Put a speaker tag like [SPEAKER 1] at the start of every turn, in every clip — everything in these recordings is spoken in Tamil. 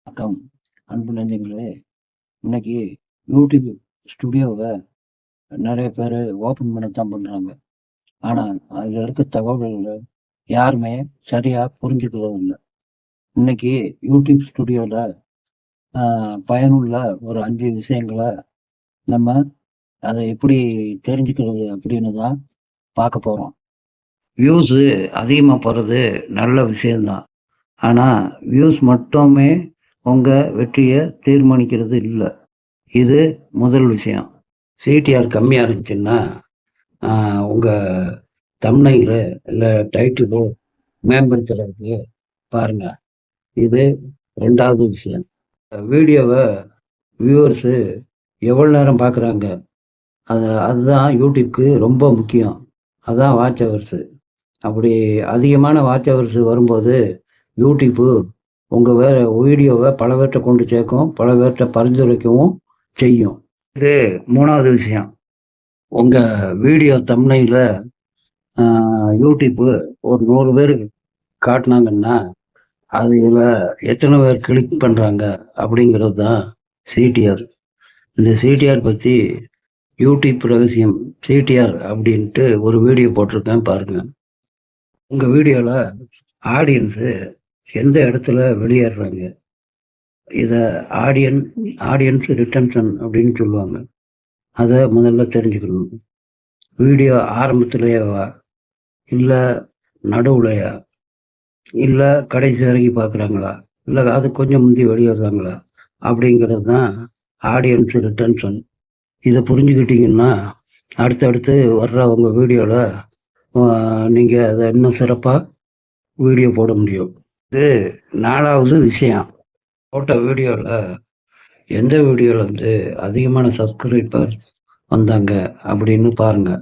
[SPEAKER 1] வணக்கம் அன்பு நெஞ்சங்களே. இன்னைக்கு யூடியூப் ஸ்டுடியோவை நிறைய பேர் ஓப்பன் பண்ணத்தான் பண்றாங்க. ஆனா அதுல இருக்க தகவல்கள் யாருமே சரியா புரிஞ்சுக்கிறது இல்லை. இன்னைக்கு யூடியூப் ஸ்டுடியோல பயனுள்ள ஒரு 5 விஷயங்களை நம்ம அதை எப்படி தெரிஞ்சுக்கிறது அப்படின்னு தான் பார்க்க போறோம். வியூஸு அதிகமாக போகிறது நல்ல விஷயம்தான். ஆனால் வியூஸ் மட்டுமே உங்கள் வெற்றியை தீர்மானிக்கிறது இல்லை. இது முதல் விஷயம். சிடிஆர் கம்மியாக இருந்துச்சுன்னா உங்கள் தம்ப்நெயிலு இல்லை டைட்டிலு மேம்படுத்துறதுக்கு பாருங்கள். இது ரெண்டாவது விஷயம். வீடியோவை வியூவர்ஸு எவ்வளோ நேரம் பார்க்குறாங்க, அதுதான் யூடியூப்க்கு ரொம்ப முக்கியம். அதுதான் வாட்ச் ஹவர்ஸு. அப்படி அதிகமான வாட்ச் ஹவர்ஸு வரும்போது யூடியூப்பு உங்கள் வீடியோவை பல பேர்கிட்ட கொண்டு சேர்க்கும், பல பேர்கிட்ட பரிந்துரைக்கவும் செய்யும். இது மூணாவது விஷயம். உங்கள் வீடியோ தம்ப்நெயில யூடியூப்பு ஒரு 100 பேர் காட்டினாங்கன்னா அதில் எத்தனை பேர் கிளிக் பண்ணுறாங்க அப்படிங்கிறது தான் சிடிஆர். இந்த சிடிஆர் பற்றி யூடியூப் ரகசியம் சிடிஆர் அப்படின்ட்டு ஒரு வீடியோ போட்டிருக்கேன், பாருங்கள். உங்கள் வீடியோவில் ஆடியன்ஸு எந்த இடத்துல வெளியேறாங்க, இதை ஆடியன்ஸ் ரிட்டன்ஷன் அப்படின்னு சொல்லுவாங்க. அதை முதல்ல தெரிஞ்சுக்கணும். வீடியோ ஆரம்பத்துலேயேவா, இல்லை நடுவுலையா, இல்லை கடைசி வரைக்கும் பார்க்குறாங்களா, இல்லை அது கொஞ்சம் முந்தி வெளியேறாங்களா அப்படிங்கிறது தான் ஆடியன்ஸ் ரிட்டன்ஷன். இதை புரிஞ்சுக்கிட்டிங்கன்னா அடுத்தடுத்து வர்ற உங்கள் வீடியோவில் நீங்கள் அதை இன்னும் சிறப்பாக வீடியோ போட முடியும். இது நாலாவது விஷயம். போட்ட வீடியோவில் எந்த வீடியோவில் அதிகமான சப்ஸ்கிரைபர் வந்தாங்க அப்படின்னு பாருங்கள்.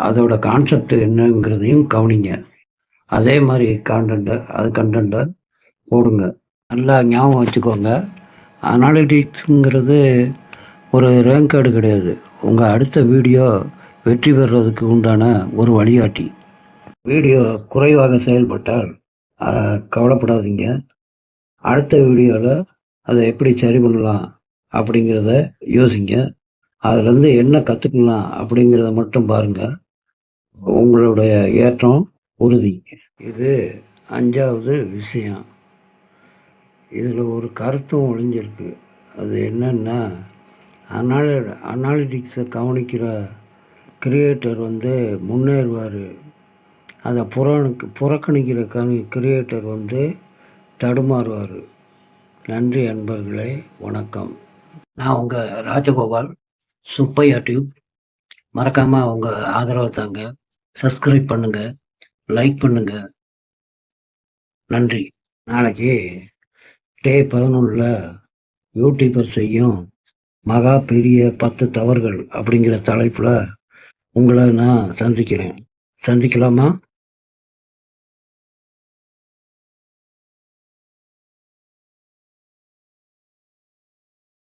[SPEAKER 1] அதோட கான்செப்ட் என்னங்கிறதையும் கவனிங்க. அதே மாதிரி கண்டென்ட்டை போடுங்க. நல்லா ஞாபகம் வச்சுக்கோங்க, அனாலிட்டிக்ஸுங்கிறது ஒரு ரேங்க் கார்டு கிடையாது. உங்கள் அடுத்த வீடியோ வெற்றி பெறுறதுக்கு உண்டான ஒரு வழிகாட்டி. வீடியோ குறைவாக செயல்பட்டால் கவலைப்படாதீங்க. அடுத்த வீடியோவில் அதை எப்படி சரி பண்ணலாம் அப்படிங்கிறத யோசிங்க. அதுலேருந்து என்ன கற்றுக்கலாம் அப்படிங்கிறத மட்டும் பாருங்கள். உங்களுடைய ஏற்றம் உறுதி. இது அஞ்சாவது விஷயம். இதில் ஒரு கருத்தும் ஒளிஞ்சிருக்கு. அது என்னன்னா, அனாலிட்டிக்ஸை கவனிக்கிற கிரியேட்டர் முன்னேறுவார். அதை புறக்கணிக்கிற கிரியேட்டர் தடுமாறுவார். நன்றி அன்பர்களே, வணக்கம். நான் உங்கள் ராஜகோபால், சுப்பையா டியூப். மறக்காமல் உங்கள் ஆதரவை தாங்க. சப்ஸ்கிரைப் பண்ணுங்கள், லைக் பண்ணுங்கள். நன்றி. நாளைக்கு டே 11 யூடியூபர் செய்யும் மகா பெரிய 10 தவறுகள் அப்படிங்கிற தலைப்பில் உங்களை நான் சந்திக்கலாமா?